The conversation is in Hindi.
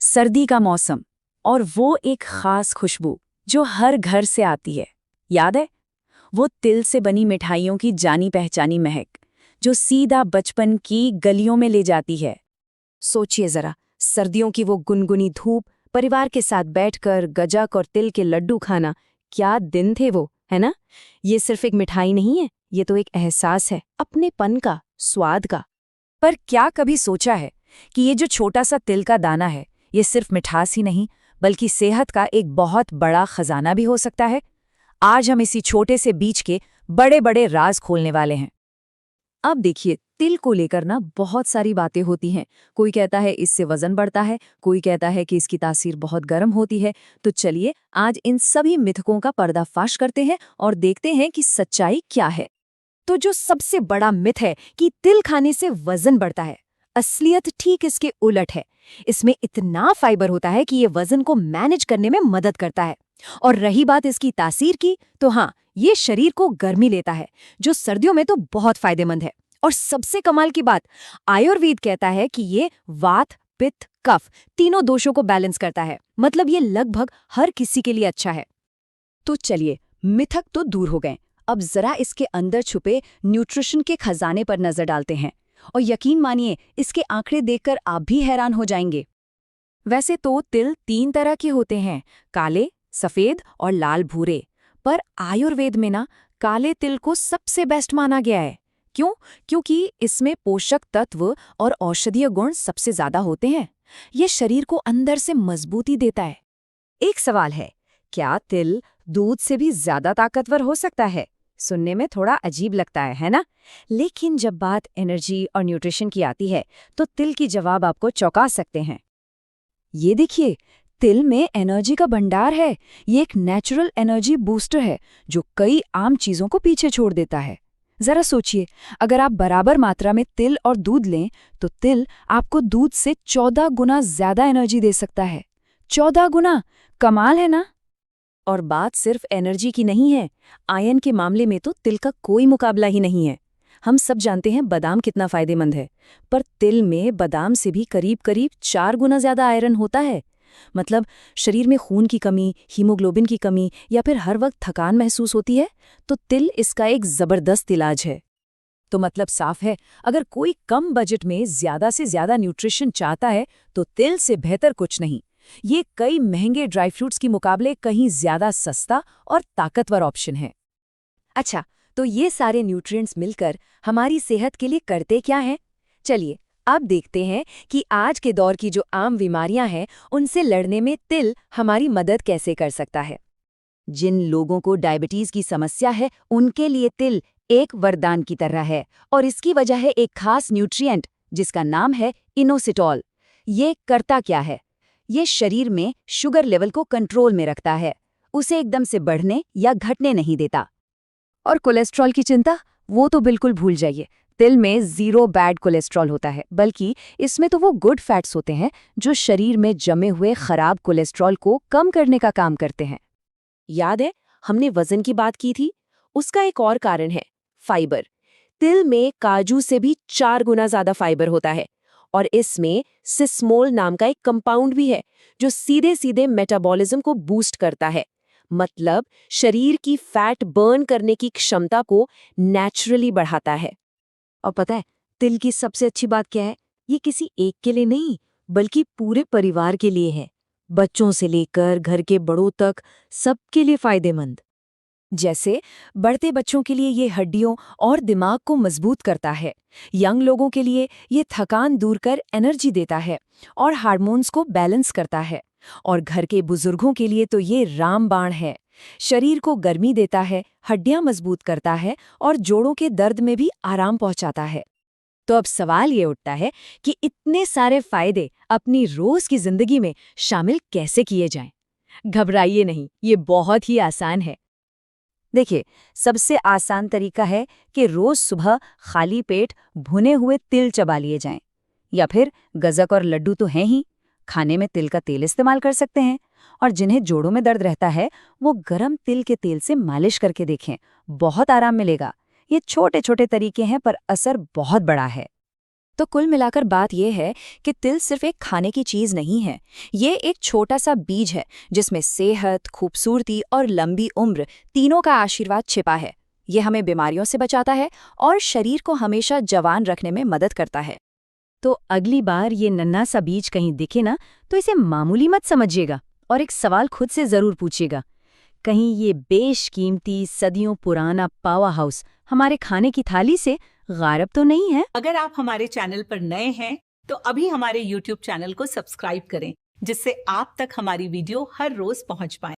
सर्दी का मौसम और वो एक खास खुशबू जो हर घर से आती है। याद है? वो तिल से बनी मिठाइयों की जानी पहचानी महक जो सीधा बचपन की गलियों में ले जाती है। सोचिए जरा, सर्दियों की वो गुनगुनी धूप, परिवार के साथ बैठकर गजक और तिल के लड्डू खाना। क्या दिन थे वो, है ना? ये सिर्फ एक मिठाई नहीं है, ये तो एक एहसास है, अपनेपन का, स्वाद का। पर क्या कभी सोचा है कि ये जो छोटा सा तिल का दाना है, ये सिर्फ मिठास ही नहीं बल्कि सेहत का एक बहुत बड़ा खजाना भी हो सकता है। आज हम इसी छोटे से बीज के बड़े बड़े राज खोलने वाले हैं। अब देखिए, तिल को लेकर ना बहुत सारी बातें होती हैं। कोई कहता है इससे वजन बढ़ता है, कोई कहता है कि इसकी तासीर बहुत गर्म होती है। तो चलिए आज इन सभी मिथकों का पर्दाफाश करते हैं और देखते हैं कि सच्चाई क्या है। तो जो सबसे बड़ा मिथ है कि तिल खाने से वजन बढ़ता है, असलियत ठीक इसके उलट है। इसमें इतना फाइबर होता है कि ये वजन को मैनेज करने में मदद करता है। और रही बात इसकी तासीर की, तो हाँ, ये शरीर को गर्मी लेता है, जो सर्दियों में तो बहुत फायदेमंद है। और सबसे कमाल की बात, आयुर्वेद कहता है कि ये वात, पित्त, कफ तीनों दोषों को बैलेंस करता है। मतलब ये लगभग हर किसी के लिए अच्छा है। तो चलिए, मिथक तो दूर हो गए, अब जरा इसके अंदर छुपे न्यूट्रिशन के खजाने पर नजर डालते हैं। और यकीन मानिए, इसके आंकड़े देखकर आप भी हैरान हो जाएंगे। वैसे तो तिल 3 तरह के होते हैं, काले, सफेद और लाल भूरे। पर आयुर्वेद में ना काले तिल को सबसे बेस्ट माना गया है। क्यों? क्योंकि इसमें पोषक तत्व और औषधीय गुण सबसे ज्यादा होते हैं। ये शरीर को अंदर से मजबूती देता है। एक सवाल है, क्या तिल दूध से भी ज्यादा ताकतवर हो सकता है? सुनने में थोड़ा अजीब लगता है ना? लेकिन जब बात एनर्जी और न्यूट्रिशन की आती है, तो तिल की जवाब आपको चौंका सकते हैं। ये देखिए, तिल में एनर्जी का भंडार है। ये एक नेचुरल एनर्जी बूस्टर है जो कई आम चीजों को पीछे छोड़ देता है। जरा सोचिए, अगर आप बराबर मात्रा में तिल और दूध लें, तो तिल आपको दूध से 14 गुना ज्यादा एनर्जी दे सकता है। 14 गुना! कमाल है ना? और बात सिर्फ एनर्जी की नहीं है, आयरन के मामले में तो तिल का कोई मुकाबला ही नहीं है। हम सब जानते हैं बादाम कितना फायदेमंद है, पर तिल में बादाम से भी करीब करीब 4 गुना ज्यादा आयरन होता है। मतलब शरीर में खून की कमी, हीमोग्लोबिन की कमी या फिर हर वक्त थकान महसूस होती है, तो तिल इसका एक जबरदस्त इलाज है। तो मतलब साफ है, अगर कोई कम बजट में ज्यादा से ज्यादा न्यूट्रिशन चाहता है, तो तिल से बेहतर कुछ नहीं। ये कई महंगे ड्राई फ्रूट्स के मुकाबले कहीं ज्यादा सस्ता और ताकतवर ऑप्शन है। अच्छा, तो ये सारे न्यूट्रिएंट्स मिलकर हमारी सेहत के लिए करते क्या हैं? चलिए अब देखते हैं कि आज के दौर की जो आम बीमारियां हैं, उनसे लड़ने में तिल हमारी मदद कैसे कर सकता है। जिन लोगों को डायबिटीज की समस्या है, उनके लिए तिल एक वरदान की तरह है। और इसकी वजह है एक खास न्यूट्रिएंट जिसका नाम है इनोसिटॉल। ये करता क्या है? ये शरीर में शुगर लेवल को कंट्रोल में रखता है, उसे एकदम से बढ़ने या घटने नहीं देता। और कोलेस्ट्रॉल की चिंता, वो तो बिल्कुल भूल जाइए। तिल में 0 बैड कोलेस्ट्रॉल होता है, बल्कि इसमें तो वो गुड फैट्स होते हैं जो शरीर में जमे हुए खराब कोलेस्ट्रॉल को कम करने का काम करते हैं। याद है, हमने वजन की बात की थी? उसका एक और कारण है फाइबर। तिल में काजू से भी 4 गुना ज्यादा फाइबर होता है। और इसमें सिस्मोल नाम का एक कंपाउंड भी है जो सीधे सीधे मेटाबॉलिज्म को बूस्ट करता है। मतलब शरीर की फैट बर्न करने की क्षमता को नेचुरली बढ़ाता है। और पता है, तिल की सबसे अच्छी बात क्या है? ये किसी एक के लिए नहीं, बल्कि पूरे परिवार के लिए है। बच्चों से लेकर घर के बड़ों तक सबके लिए फायदेमंद। जैसे बढ़ते बच्चों के लिए ये हड्डियों और दिमाग को मजबूत करता है। यंग लोगों के लिए ये थकान दूर कर एनर्जी देता है और हार्मोन्स को बैलेंस करता है। और घर के बुजुर्गों के लिए तो ये रामबाण है। शरीर को गर्मी देता है, हड्डियां मजबूत करता है और जोड़ों के दर्द में भी आराम पहुंचाता है। तो अब सवाल ये उठता है कि इतने सारे फायदे अपनी रोज की जिंदगी में शामिल कैसे किए जाएं? घबराइए नहीं, ये बहुत ही आसान है। देखिए, सबसे आसान तरीका है कि रोज सुबह खाली पेट भुने हुए तिल चबा लिए जाएं। या फिर गजक और लड्डू तो हैं ही, खाने में तिल का तेल इस्तेमाल कर सकते हैं। और जिन्हें जोड़ों में दर्द रहता है, वो गरम तिल के तेल से मालिश करके देखें, बहुत आराम मिलेगा। ये छोटे छोटे तरीके हैं, पर असर बहुत बड़ा है। तो कुल मिलाकर बात यह है कि तिल सिर्फ एक खाने की चीज नहीं है। ये एक छोटा सा बीज है जिसमें सेहत, खूबसूरती और लंबी उम्र तीनों का आशीर्वाद छिपा है। ये हमें बीमारियों से बचाता है और शरीर को हमेशा जवान रखने में मदद करता है। तो अगली बार ये नन्हा सा बीज कहीं दिखे ना, तो इसे मामूली मत समझिएगा और एक सवाल खुद से जरूर पूछिएगा, कहीं ये बेशकीमती सदियों पुराना पावर हाउस हमारे खाने की थाली से गायब तो नहीं है? अगर आप हमारे चैनल पर नए हैं तो अभी हमारे YouTube चैनल को सब्सक्राइब करें, जिससे आप तक हमारी वीडियो हर रोज पहुंच पाए।